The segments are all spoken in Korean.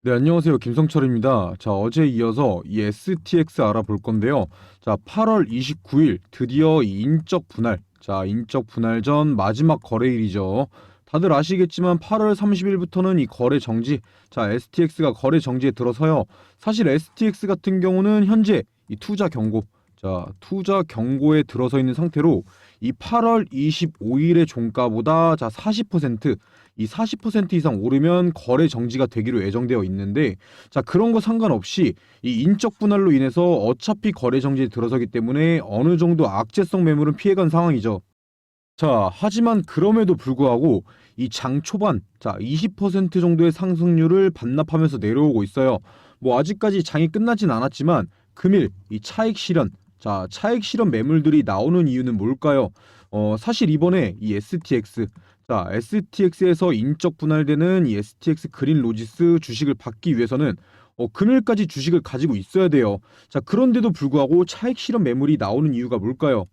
네, 안녕하세요. 김성철입니다. 자, 어제 이어서 이 STX 알아볼 건데요. 자, 8월 29일 드디어 이 인적 분할. 자, 인적 분할 전 마지막 거래일이죠. 다들 아시겠지만 8월 30일부터는 이 거래 정지. 자, STX가 거래 정지에 들어서요. 사실 STX 같은 경우는 현재 이 투자 경고. 자, 투자 경고에 들어서 있는 상태로 이 8월 25일의 종가보다 자, 40%, 이 40% 이상 오르면 거래 정지가 되기로 예정되어 있는데, 자, 그런 거 상관없이 이 인적 분할로 인해서 어차피 거래 정지에 들어서기 때문에 어느 정도 악재성 매물은 피해간 상황이죠. 자, 하지만 그럼에도 불구하고 이 장 초반, 자, 20% 정도의 상승률을 반납하면서 내려오고 있어요. 뭐 아직까지 장이 끝나진 않았지만 금일 이 차익 실현, 자, 차익 실현 매물들이 나오는 이유는 뭘까요? 사실 이번에 이 STX, 자, STX에서 인적 분할되는 이 STX 그린 로지스 주식을 받기 위해서는 금일까지 주식을 가지고 있어야 돼요. 자, 그런데도 불구하고 차익 실현 매물이 나오는 이유가 뭘까요?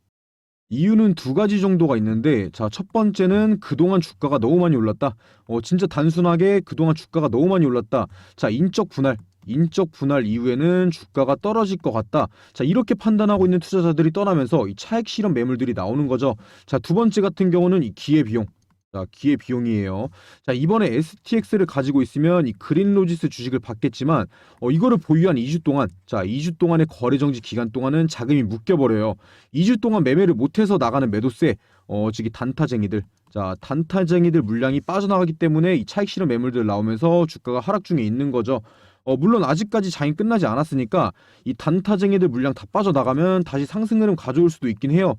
이유는 두 가지 정도가 있는데, 자, 첫 번째는 그동안 주가가 너무 많이 올랐다. 진짜 단순하게 그동안 주가가 너무 많이 올랐다. 자, 인적 분할 이후에는 주가가 떨어질 것 같다. 자, 이렇게 판단하고 있는 투자자들이 떠나면서 이 차익 실현 매물들이 나오는 거죠. 자, 두 번째 같은 경우는 이 기회 비용. 자, 기회 비용이에요. 자, 이번에 STX를 가지고 있으면 이 그린로지스 주식을 받겠지만, 이거를 보유한 2주 동안, 자, 2주 동안의 거래 정지 기간 동안은 자금이 묶여버려요. 2주 동안 매매를 못해서 나가는 매도세, 즉이 단타쟁이들. 자, 단타쟁이들 물량이 빠져나가기 때문에 이 차익 실현 매물들 나오면서 주가가 하락 중에 있는 거죠. 물론 아직까지 장이 끝나지 않았으니까 이 단타쟁이들 물량 다 빠져나가면 다시 상승 흐름 가져올 수도 있긴 해요.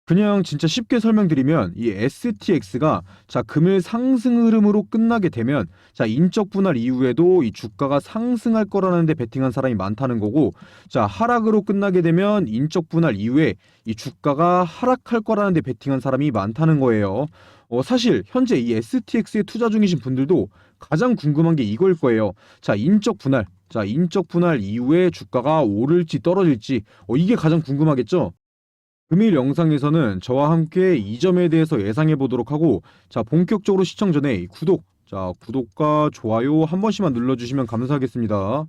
그냥 진짜 쉽게 설명드리면 이 STX가 자, 금일 상승 흐름으로 끝나게 되면 자, 인적 분할 이후에도 이 주가가 상승할 거라는 데 베팅한 사람이 많다는 거고, 자, 하락으로 끝나게 되면 인적 분할 이후에 이 주가가 하락할 거라는 데 베팅한 사람이 많다는 거예요. 사실 현재 이 STX에 투자 중이신 분들도 가장 궁금한 게 이걸 거예요. 자, 인적 분할. 자, 인적 분할 이후에 주가가 오를지 떨어질지, 이게 가장 궁금하겠죠? 금일 영상에서는 저와 함께 이 점에 대해서 예상해 보도록 하고, 자, 본격적으로 시청 전에 구독과 좋아요 한 번씩만 눌러주시면 감사하겠습니다.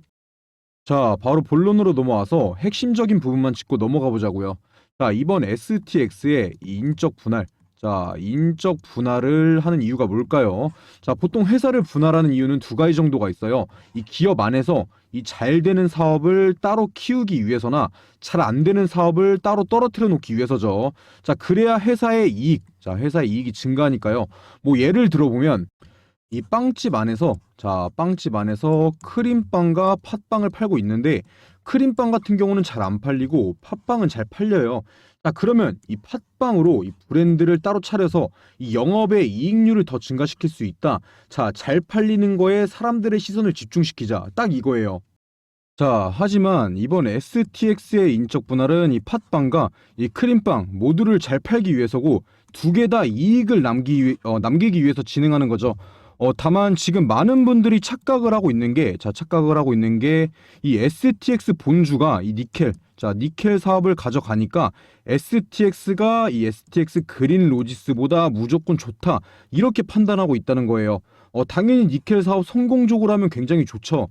자, 바로 본론으로 넘어와서 핵심적인 부분만 짚고 넘어가 보자고요. 자, 이번 STX의 인적 분할. 자, 인적 분할을 하는 이유가 뭘까요? 자, 보통 회사를 분할하는 이유는 두 가지 정도가 있어요. 이 기업 안에서 이 잘 되는 사업을 따로 키우기 위해서나 잘 안 되는 사업을 따로 떨어뜨려 놓기 위해서죠. 자, 그래야 회사의 이익, 자, 회사의 이익이 증가하니까요. 뭐 예를 들어보면 이 빵집 안에서, 자, 빵집 안에서 크림빵과 팥빵을 팔고 있는데, 크림빵 같은 경우는 잘 안 팔리고 팥빵은 잘 팔려요. 자, 그러면 이 팥빵으로 이 브랜드를 따로 차려서 이 영업의 이익률을 더 증가시킬 수 있다. 자, 잘 팔리는 거에 사람들의 시선을 집중시키자, 딱 이거예요. 자, 하지만 이번 STX의 인적 분할은 이 팥빵과 이 크림빵 모두를 잘 팔기 위해서고, 두 개 다 이익을 남기기 위해서 진행하는 거죠. 다만 지금 많은 분들이 착각을 하고 있는 게, 자, 착각을 하고 있는 게 이 STX 본주가 이 니켈, 자, 니켈 사업을 가져가니까 STX가 이 STX 그린 로지스보다 무조건 좋다, 이렇게 판단하고 있다는 거예요. 당연히 니켈 사업 성공적으로 하면 굉장히 좋죠.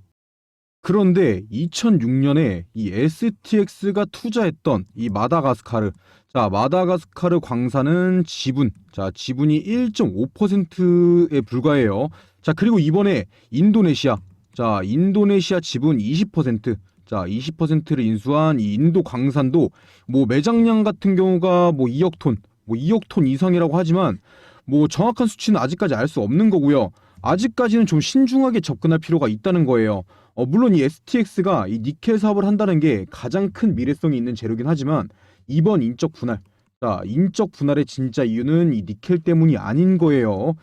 그런데 2006년에 이 STX가 투자했던 이 마다가스카르, 자, 마다가스카르 광산은 지분이 1.5%에 불과해요. 자, 그리고 이번에 인도네시아, 자, 인도네시아 지분 20%, 자, 20%를 인수한 이 인도 광산도 뭐 매장량 같은 경우가 뭐 2억 톤, 뭐 2억 톤 이상이라고 하지만 뭐 정확한 수치는 아직까지 알 수 없는 거고요. 아직까지는 좀 신중하게 접근할 필요가 있다는 거예요. 물론 이 STX가 이 니켈 사업을 한다는 게 가장 큰 미래성이 있는 재료긴 하지만, 이번 인적 분할, 자, 인적 분할의 진짜 이유는 이 니켈 때문이 아닌 거예요.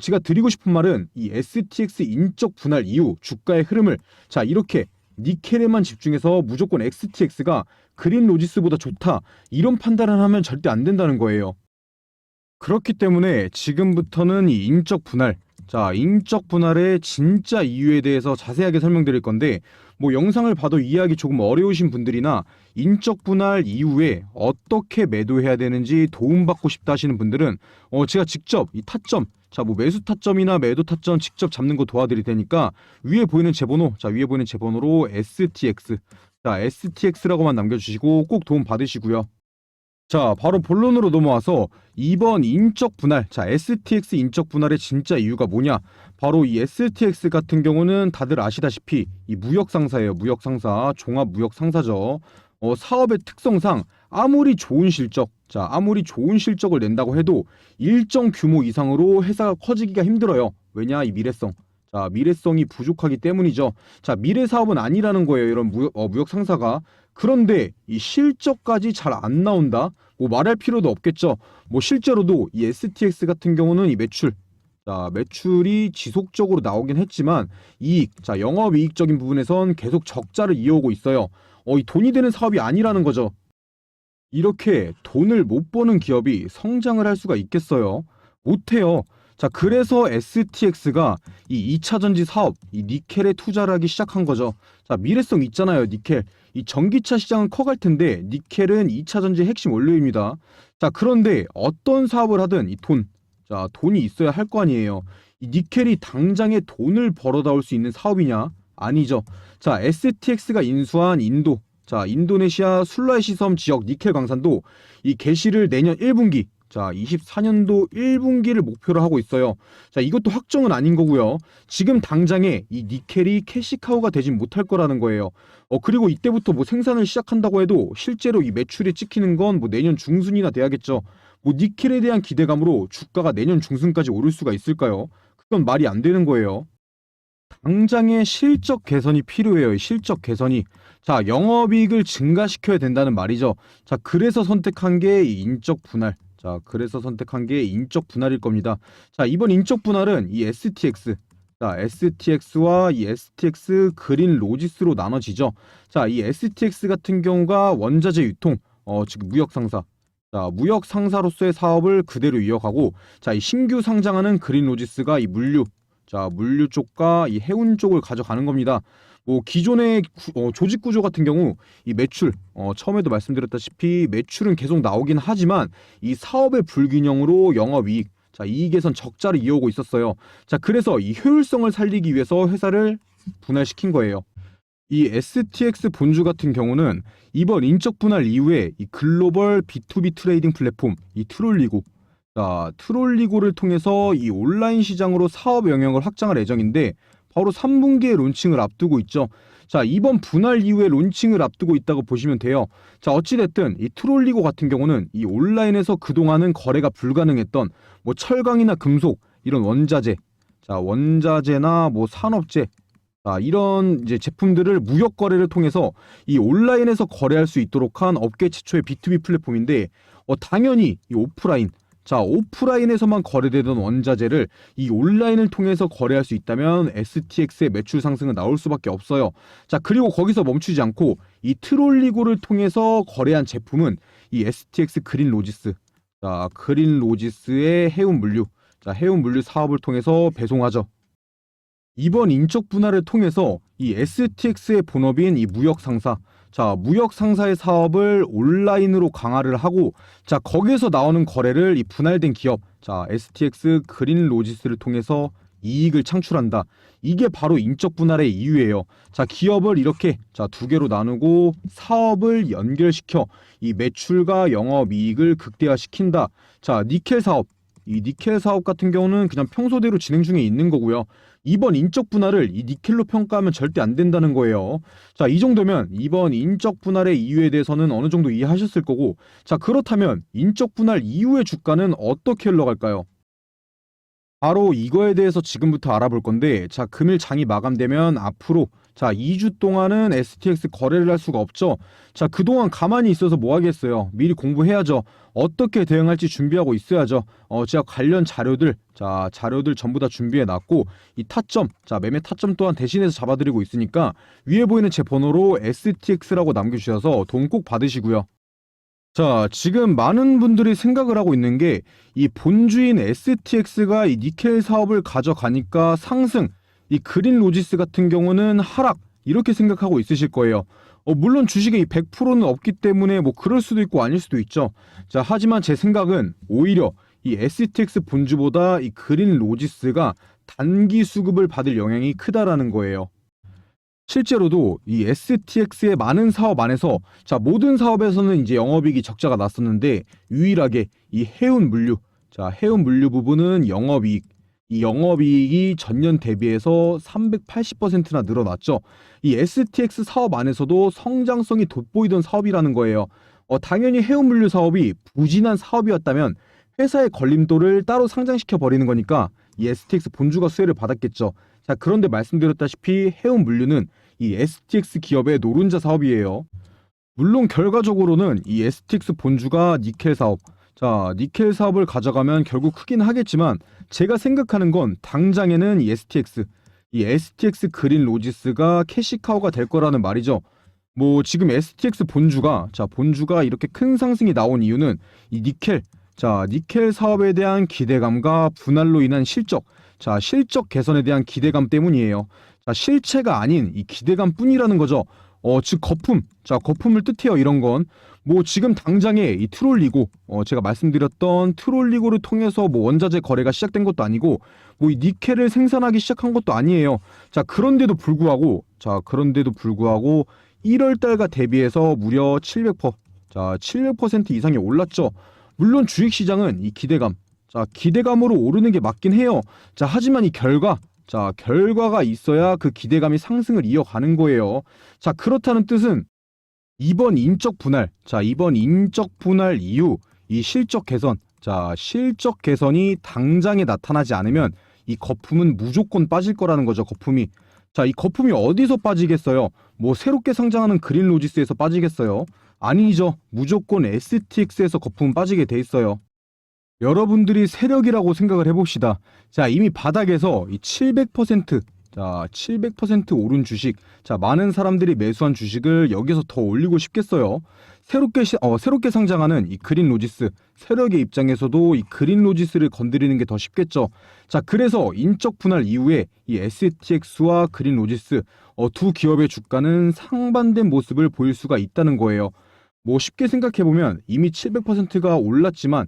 제가 드리고 싶은 말은 이 STX 인적 분할 이후 주가의 흐름을, 자, 이렇게 니켈에만 집중해서 무조건 STX가 그린 로지스보다 좋다, 이런 판단을 하면 절대 안 된다는 거예요. 그렇기 때문에 지금부터는 이 인적 분할, 자, 인적 분할의 진짜 이유에 대해서 자세하게 설명드릴 건데, 뭐 영상을 봐도 이해하기 조금 어려우신 분들이나 인적 분할 이후에 어떻게 매도해야 되는지 도움받고 싶다 하시는 분들은 제가 직접 이 타점, 자, 뭐 매수 타점이나 매도 타점 직접 잡는 거 도와드릴 테니까 위에 보이는 제 번호, 자, 위에 보이는 제 번호로 STX, 자, STX라고만 남겨주시고 꼭 도움 받으시고요. 자, 바로 본론으로 넘어와서 이번 인적 분할, 자, STX 인적 분할의 진짜 이유가 뭐냐? 바로 이 STX 같은 경우는 다들 아시다시피 이 무역 상사예요. 무역 상사, 종합 무역 상사죠. 사업의 특성상 아무리 좋은 실적, 자, 아무리 좋은 실적을 낸다고 해도 일정 규모 이상으로 회사가 커지기가 힘들어요. 왜냐? 이 미래성. 자, 미래성이 부족하기 때문이죠. 자, 미래 사업은 아니라는 거예요. 이런 무역 상사가. 그런데 이 실적까지 잘 안 나온다? 뭐 말할 필요도 없겠죠. 뭐 실제로도 이 STX 같은 경우는 이 매출, 자, 매출이 지속적으로 나오긴 했지만 이익, 자, 영업이익적인 부분에선 계속 적자를 이어오고 있어요. 이 돈이 되는 사업이 아니라는 거죠. 이렇게 돈을 못 버는 기업이 성장을 할 수가 있겠어요? 못해요. 자, 그래서 STX가 이 2차 전지 사업, 이 니켈에 투자를 하기 시작한 거죠. 자, 미래성 있잖아요, 니켈. 이 전기차 시장은 커갈 텐데 니켈은 2차 전지 핵심 원료입니다. 자, 그런데 어떤 사업을 하든 이 돈, 자, 돈이 있어야 할 거 아니에요. 이 니켈이 당장에 돈을 벌어다 올 수 있는 사업이냐? 아니죠. 자, STX가 인수한 인도, 자, 인도네시아 술라이시 섬 지역 니켈 광산도 이 개시를 내년 1분기, 자, 24년도 1분기를 목표로 하고 있어요. 자, 이것도 확정은 아닌 거고요. 지금 당장에 이 니켈이 캐시카우가 되진 못할 거라는 거예요. 그리고 이때부터 뭐 생산을 시작한다고 해도 실제로 이 매출이 찍히는 건 뭐 내년 중순이나 돼야겠죠. 뭐 니켈에 대한 기대감으로 주가가 내년 중순까지 오를 수가 있을까요? 그건 말이 안 되는 거예요. 당장의 실적 개선이 필요해요. 이 실적 개선이. 자, 영업이익을 증가시켜야 된다는 말이죠. 자, 그래서 선택한 게 이 인적 분할. 자, 그래서 선택한 게 인적 분할일 겁니다. 자, 이번 인적 분할은 이 STX. 자, STX와 이 STX 그린 로지스로 나눠지죠. 자, 이 STX 같은 경우가 원자재 유통, 지금 무역 상사. 자, 무역 상사로서의 사업을 그대로 이어가고, 자, 이 신규 상장하는 그린 로지스가 이 물류, 자, 물류 쪽과 이 해운 쪽을 가져가는 겁니다. 뭐 기존의 조직 구조 같은 경우 이 매출, 처음에도 말씀드렸다시피 매출은 계속 나오긴 하지만 이 사업의 불균형으로 영업이익, 자, 이익에선 적자를 이어오고 있었어요. 자, 그래서 이 효율성을 살리기 위해서 회사를 분할시킨 거예요. 이 STX 본주 같은 경우는 이번 인적 분할 이후에 이 글로벌 B2B 트레이딩 플랫폼 이 트롤리고, 자, 트롤리고를 통해서 이 온라인 시장으로 사업 영역을 확장할 예정인데 바로 3분기에 론칭을 앞두고 있죠. 자, 이번 분할 이후에 론칭을 앞두고 있다고 보시면 돼요. 자, 어찌됐든 이 트롤리고 같은 경우는 이 온라인에서 그동안은 거래가 불가능했던 뭐 철강이나 금속 이런 원자재, 자, 원자재나 뭐 산업재, 자, 이런 이제 제품들을 무역 거래를 통해서 이 온라인에서 거래할 수 있도록 한 업계 최초의 B2B 플랫폼인데 당연히 이 오프라인, 자, 오프라인에서만 거래되던 원자재를 이 온라인을 통해서 거래할 수 있다면 STX의 매출 상승은 나올 수밖에 없어요. 자, 그리고 거기서 멈추지 않고 이 트롤리고를 통해서 거래한 제품은 이 STX 그린 로지스, 자, 그린 로지스의 해운 물류, 자, 해운 물류 사업을 통해서 배송하죠. 이번 인적 분할을 통해서 이 STX의 본업인 이 무역 상사, 자, 무역 상사의 사업을 온라인으로 강화를 하고, 자, 거기에서 나오는 거래를 이 분할된 기업, 자, STX 그린 로지스를 통해서 이익을 창출한다. 이게 바로 인적 분할의 이유예요. 자, 기업을 이렇게, 자, 두 개로 나누고 사업을 연결시켜 이 매출과 영업이익을 극대화시킨다. 자, 니켈 사업, 이 니켈 사업 같은 경우는 그냥 평소대로 진행 중에 있는 거고요. 이번 인적 분할을 이 니켈로 평가하면 절대 안 된다는 거예요. 자, 이 정도면 이번 인적 분할의 이유에 대해서는 어느 정도 이해하셨을 거고, 자, 그렇다면 인적 분할 이후의 주가는 어떻게 흘러갈까요? 바로 이거에 대해서 지금부터 알아볼 건데, 자, 금일 장이 마감되면 앞으로, 자, 2주 동안은 STX 거래를 할 수가 없죠. 자, 그동안 가만히 있어서 뭐 하겠어요. 미리 공부해야죠. 어떻게 대응할지 준비하고 있어야죠. 제가 관련 자료들, 자, 자료들 전부 다 준비해 놨고, 이 타점, 자, 매매 타점 또한 대신해서 잡아드리고 있으니까 위에 보이는 제 번호로 STX라고 남겨주셔서 도움 꼭 받으시고요. 자, 지금 많은 분들이 생각을 하고 있는 게 이 본주인 STX가 이 니켈 사업을 가져가니까 상승, 이 그린 로지스 같은 경우는 하락 이렇게 생각하고 있으실 거예요. 물론 주식에 이 100%는 없기 때문에 뭐 그럴 수도 있고 아닐 수도 있죠. 자, 하지만 제 생각은 오히려 이 STX 본주보다 이 그린 로지스가 단기 수급을 받을 영향이 크다라는 거예요. 실제로도 이 STX의 많은 사업 안에서 자 모든 사업에서는 이제 영업이익이 적자가 났었는데 유일하게 이 해운 물류 해운 물류 부분은 이 영업이익이 전년 대비해서 380%나 늘어났죠. 이 STX 사업 안에서도 성장성이 돋보이던 사업이라는 거예요. 당연히 해운 물류 사업이 부진한 사업이었다면 회사의 걸림돌을 따로 상장시켜 버리는 거니까 이 STX 본주가 수혜를 받았겠죠. 자, 그런데 말씀드렸다시피 해운 물류는 이 STX 기업의 노른자 사업이에요. 물론 결과적으로는 이 STX 본주가 니켈 사업, 니켈 사업을 가져가면 결국 크긴 하겠지만 제가 생각하는 건 당장에는 이 STX 그린 로지스가 캐시카우가 될 거라는 말이죠. 뭐 지금 STX 본주가 이렇게 큰 상승이 나온 이유는 이 니켈 사업에 대한 기대감과 분할로 인한 실적 개선에 대한 기대감 때문이에요. 자, 실체가 아닌 이 기대감뿐이라는 거죠. 즉 거품을 뜻해요. 이런 건 뭐 지금 당장에 이 트롤리고 제가 말씀드렸던 트롤리고를 통해서 뭐 원자재 거래가 시작된 것도 아니고 뭐 이 니켈을 생산하기 시작한 것도 아니에요. 그런데도 불구하고 1월 달과 대비해서 무려 700% 이상이 올랐죠. 물론 주식 시장은 이 기대감으로 오르는 게 맞긴 해요. 하지만 이 결과가 있어야 그 기대감이 상승을 이어가는 거예요. 그렇다는 뜻은 이번 인적 분할 이후 이 실적 개선이 당장에 나타나지 않으면 이 거품은 무조건 빠질 거라는 거죠, 거품이. 이 거품이 어디서 빠지겠어요? 뭐 새롭게 상장하는 그린 로지스에서 빠지겠어요? 아니죠. 무조건 STX에서 거품은 빠지게 돼 있어요. 여러분들이 세력이라고 생각을 해봅시다. 이미 바닥에서 이 700% 오른 주식, 많은 사람들이 매수한 주식을 여기서 더 올리고 싶겠어요. 새롭게 상장하는 이 그린 로지스, 세력의 입장에서도 이 그린 로지스를 건드리는 게 더 쉽겠죠. 그래서 인적 분할 이후에 이 STX와 그린 로지스, 두 기업의 주가는 상반된 모습을 보일 수가 있다는 거예요. 뭐 쉽게 생각해보면 이미 700%가 올랐지만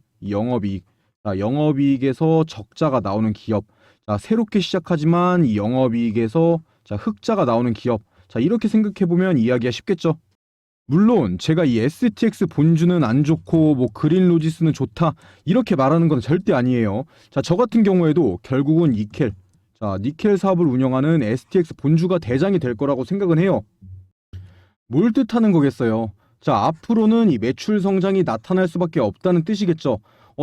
영업이익에서 적자가 나오는 기업, 새롭게 시작하지만 이 영업이익에서 흑자가 나오는 기업, 이렇게 생각해보면 이해하기가 쉽겠죠. 물론 제가 이 STX 본주는 안 좋고 뭐 그린 로지스는 좋다 이렇게 말하는 건 절대 아니에요. 저 같은 경우에도 결국은 니켈 사업을 운영하는 STX 본주가 대장이 될 거라고 생각은 해요. 뭘 뜻하는 거겠어요? 앞으로는 이 매출 성장이 나타날 수밖에 없다는 뜻이겠죠.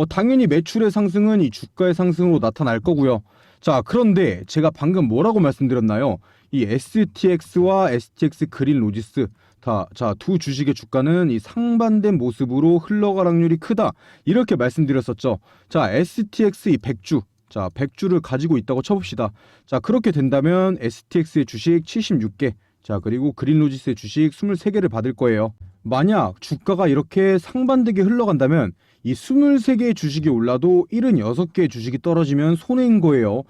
당연히 매출의 상승은 이 주가의 상승으로 나타날 거고요. 그런데 제가 방금 뭐라고 말씀드렸나요? 이 STX와 STX 그린 로지스 두 주식의 주가는 이 상반된 모습으로 흘러갈 확률이 크다. 이렇게 말씀드렸었죠. STX 이 100주를 가지고 있다고 쳐봅시다. 그렇게 된다면 STX의 주식 76개, 그리고 그린 로지스의 주식 23개를 받을 거예요. 만약 주가가 이렇게 상반되게 흘러간다면 이 23개의 주식이 올라도 76개의 주식이 떨어지면 손해인 거예요.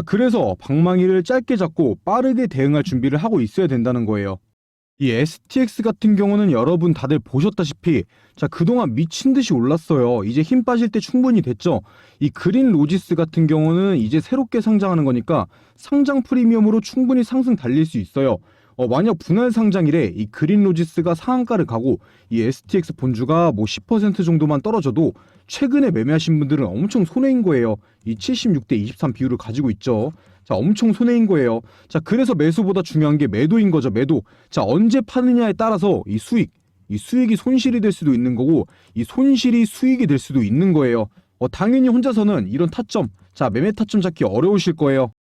그래서 방망이를 짧게 잡고 빠르게 대응할 준비를 하고 있어야 된다는 거예요. 이 STX 같은 경우는 여러분 다들 보셨다시피 그동안 미친 듯이 올랐어요. 이제 힘 빠질 때 충분히 됐죠. 이 그린 로지스 같은 경우는 이제 새롭게 상장하는 거니까 상장 프리미엄으로 충분히 상승 달릴 수 있어요. 만약 분할 상장일에 이 그린 로지스가 상한가를 가고 이 STX 본주가 뭐 10% 정도만 떨어져도 최근에 매매하신 분들은 엄청 손해인 거예요. 이 76대 23 비율을 가지고 있죠. 엄청 손해인 거예요. 그래서 매수보다 중요한 게 매도인 거죠, 매도. 언제 파느냐에 따라서 이 수익이 손실이 될 수도 있는 거고 이 손실이 수익이 될 수도 있는 거예요. 당연히 혼자서는 이런 매매 타점 잡기 어려우실 거예요.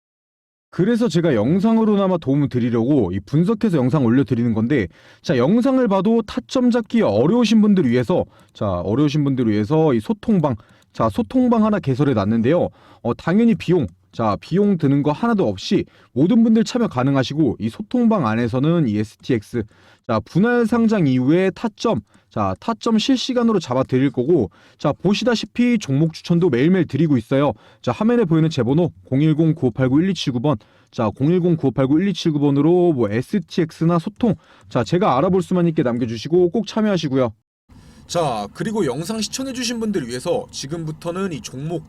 그래서 제가 영상으로나마 도움을 드리려고 이 분석해서 영상 올려드리는 건데, 영상을 봐도 타점 잡기 어려우신 분들을 위해서 이 소통방 하나 개설해 놨는데요. 당연히 비용 드는 거 하나도 없이 모든 분들 참여 가능하시고, 이 소통방 안에서는 이 STX 분할 상장 이후에 자, 타점 실시간으로 잡아 드릴 거고, 자, 보시다시피 종목 추천도 매일매일 드리고 있어요. 자, 화면에 보이는 제 번호 010-9589-1279번, 자, 010-9589-1279번으로 뭐 STX나 소통, 자, 제가 알아볼 수만 있게 남겨주시고 꼭 참여하시고요. 자, 그리고 영상 시청해주신 분들 위해서 지금부터는 이 종목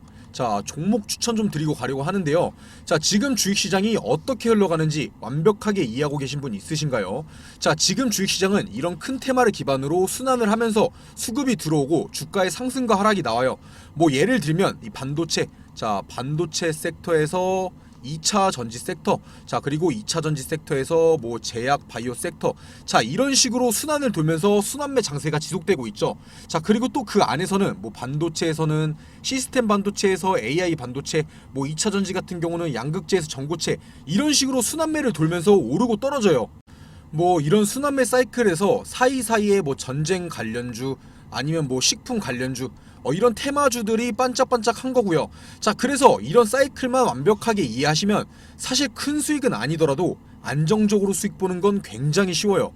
추천 좀 드리고 가려고 하는데요. 자, 지금 주식시장이 어떻게 흘러가는지 완벽하게 이해하고 계신 분 있으신가요? 자, 지금 주식시장은 이런 큰 테마를 기반으로 순환을 하면서 수급이 들어오고 주가의 상승과 하락이 나와요. 뭐 예를 들면 이 반도체, 자, 반도체 섹터에서 2차 전지 섹터, 자, 그리고 2차 전지 섹터에서 뭐 제약 바이오 섹터, 자, 이런 식으로 순환을 돌면서 순환매 장세가 지속되고 있죠. 자, 그리고 또 그 안에서는 뭐 반도체에서는 시스템 반도체에서 AI 반도체, 뭐 2차 전지 같은 경우는 양극재에서 전고체, 이런 식으로 순환매를 돌면서 오르고 떨어져요. 뭐 이런 순환매 사이클에서 사이사이에 뭐 전쟁 관련주 아니면 뭐 식품 관련주, 이런 테마주들이 반짝반짝한 거고요. 자, 그래서 이런 사이클만 완벽하게 이해하시면 사실 큰 수익은 아니더라도 안정적으로 수익 보는 건 굉장히 쉬워요.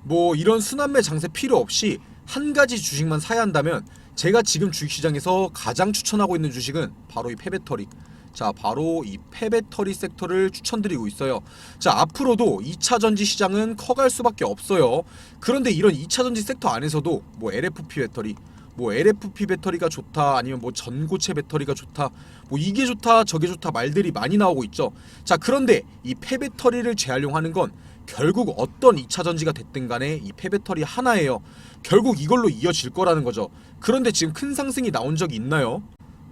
뭐 이런 순환매 장세 필요 없이 한 가지 주식만 사야 한다면 제가 지금 주식시장에서 가장 추천하고 있는 주식은 바로 이 폐배터리, 자, 바로 이 폐배터리 섹터를 추천드리고 있어요. 자, 앞으로도 2차 전지 시장은 커갈 수밖에 없어요. 그런데 이런 2차 전지 섹터 안에서도 뭐 LFP 배터리, 뭐 LFP 배터리가 좋다, 아니면 뭐 전고체 배터리가 좋다, 뭐 이게 좋다 저게 좋다 말들이 많이 나오고 있죠. 자, 그런데 이 폐배터리를 재활용하는 건 결국 어떤 2차 전지가 됐든 간에 이 폐배터리 하나예요. 결국 이걸로 이어질 거라는 거죠. 그런데 지금 큰 상승이 나온 적이 있나요?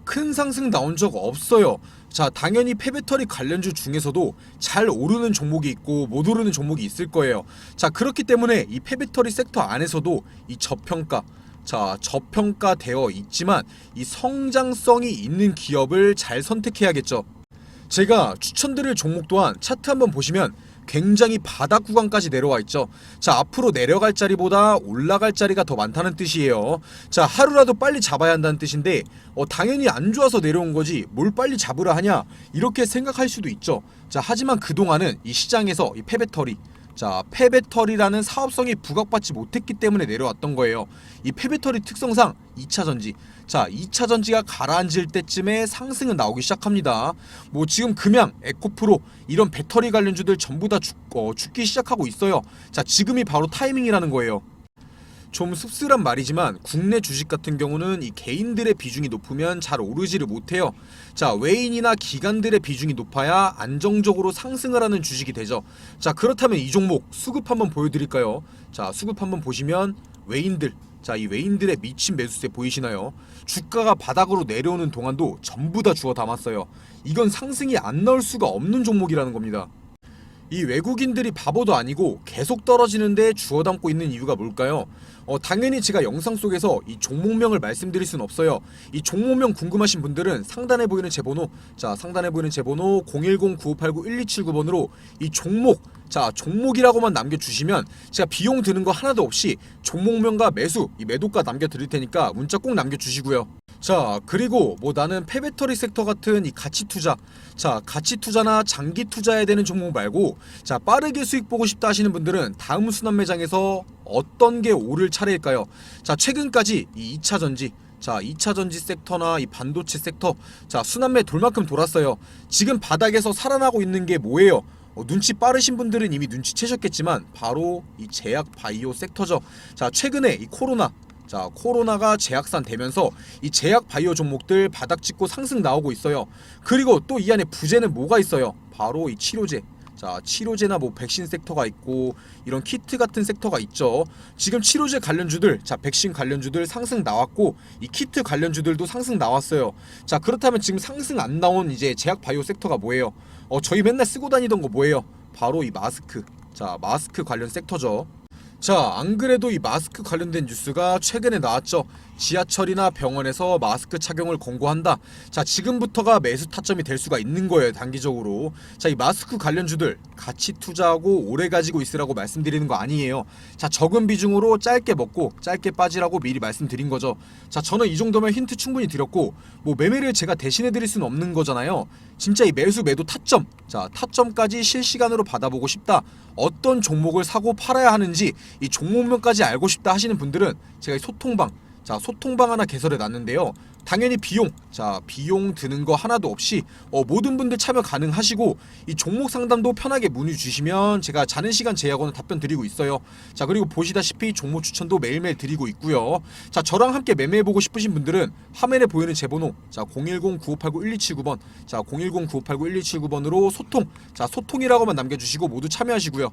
큰 상승 나온 적 없어요. 자, 당연히 폐배터리 관련주 중에서도 잘 오르는 종목이 있고 못 오르는 종목이 있을 거예요. 자, 그렇기 때문에 이 폐배터리 섹터 안에서도 이 저평가되어 있지만 이 성장성이 있는 기업을 잘 선택해야겠죠. 제가 추천드릴 종목 또한 차트 한번 보시면 굉장히 바닥 구간까지 내려와 있죠. 자, 앞으로 내려갈 자리보다 올라갈 자리가 더 많다는 뜻이에요. 자, 하루라도 빨리 잡아야 한다는 뜻인데 당연히 안 좋아서 내려온 거지 뭘 빨리 잡으라 하냐, 이렇게 생각할 수도 있죠. 자, 하지만 그동안은 이 시장에서 이 폐배터리, 자, 폐배터리라는 사업성이 부각받지 못했기 때문에 내려왔던 거예요. 이 폐배터리 특성상 2차 전지, 자, 2차 전지가 가라앉을 때쯤에 상승은 나오기 시작합니다. 뭐 지금 금양, 에코프로 이런 배터리 관련주들 전부 다 죽기 시작하고 있어요. 자, 지금이 바로 타이밍이라는 거예요. 좀 씁쓸한 말이지만 국내 주식 같은 경우는 이 개인들의 비중이 높으면 잘 오르지를 못해요. 자, 외인이나 기관들의 비중이 높아야 안정적으로 상승을 하는 주식이 되죠. 자, 그렇다면 이 종목 수급 한번 보여드릴까요? 자, 수급 한번 보시면 외인들, 자, 이 외인들의 미친 매수세 보이시나요? 주가가 바닥으로 내려오는 동안도 전부 다 주워 담았어요. 이건 상승이 안 나올 수가 없는 종목이라는 겁니다. 이 외국인들이 바보도 아니고 계속 떨어지는데 주워 담고 있는 이유가 뭘까요? 당연히 제가 영상 속에서 이 종목명을 말씀드릴 순 없어요. 이 종목명 궁금하신 분들은 상단에 보이는 제 번호, 자, 상단에 보이는 제 번호 010-9589-1279번으로 이 종목, 자, 종목이라고만 남겨주시면 제가 비용 드는 거 하나도 없이 종목명과 매수, 이 매도가 남겨드릴 테니까 문자 꼭 남겨주시고요. 자, 그리고 뭐 나는 폐배터리 섹터 같은 이 가치 투자, 자, 가치 투자나 장기 투자해야 되는 종목 말고, 자, 빠르게 수익 보고 싶다 하시는 분들은 다음 순환 매장에서 어떤 게 오를 차례일까요? 자, 최근까지 이 2차 전지, 자, 2차 전지 섹터나 이 반도체 섹터, 자, 순환매 돌 만큼 돌았어요. 지금 바닥에서 살아나고 있는 게 뭐예요? 눈치 빠르신 분들은 이미 눈치채셨겠지만 바로 이 제약 바이오 섹터죠. 자, 최근에 이 코로나가 재확산 되면서 이 제약 바이오 종목들 바닥 찍고 상승 나오고 있어요. 그리고 또 이 안에 부재는 뭐가 있어요? 바로 이 치료제. 자, 치료제나 뭐 백신 섹터가 있고 이런 키트 같은 섹터가 있죠. 지금 치료제 관련주들, 자, 백신 관련주들 상승 나왔고 이 키트 관련주들도 상승 나왔어요. 자, 그렇다면 지금 상승 안 나온 이제 제약 바이오 섹터가 뭐예요? 저희 맨날 쓰고 다니던 거 뭐예요? 바로 이 마스크. 자, 마스크 관련 섹터죠. 자, 안 그래도 이 마스크 관련된 뉴스가 최근에 나왔죠. 지하철이나 병원에서 마스크 착용을 권고한다. 자, 지금부터가 매수 타점이 될 수가 있는 거예요, 단기적으로. 자, 이 마스크 관련주들 같이 투자하고 오래 가지고 있으라고 말씀드리는 거 아니에요. 자, 적은 비중으로 짧게 먹고 짧게 빠지라고 미리 말씀드린 거죠. 자, 저는 이 정도면 힌트 충분히 드렸고, 뭐 매매를 제가 대신해 드릴 수는 없는 거잖아요. 진짜 이 매수 매도 타점, 자 타점까지 실시간으로 받아보고 싶다, 어떤 종목을 사고 팔아야 하는지 이 종목명까지 알고 싶다 하시는 분들은 제가 이 소통방, 자 소통방 하나 개설해 놨는데요. 당연히 비용, 자 비용 드는 거 하나도 없이 모든 분들 참여 가능하시고 이 종목 상담도 편하게 문의 주시면 제가 자는 시간 제약원은 답변 드리고 있어요. 자 그리고 보시다시피 종목 추천도 매일매일 드리고 있고요. 자 저랑 함께 매매해보고 싶으신 분들은 화면에 보이는 제 번호, 자 010-9589-1279번, 자 010-9589-1279번으로 소통, 자 소통이라고만 남겨주시고 모두 참여하시고요.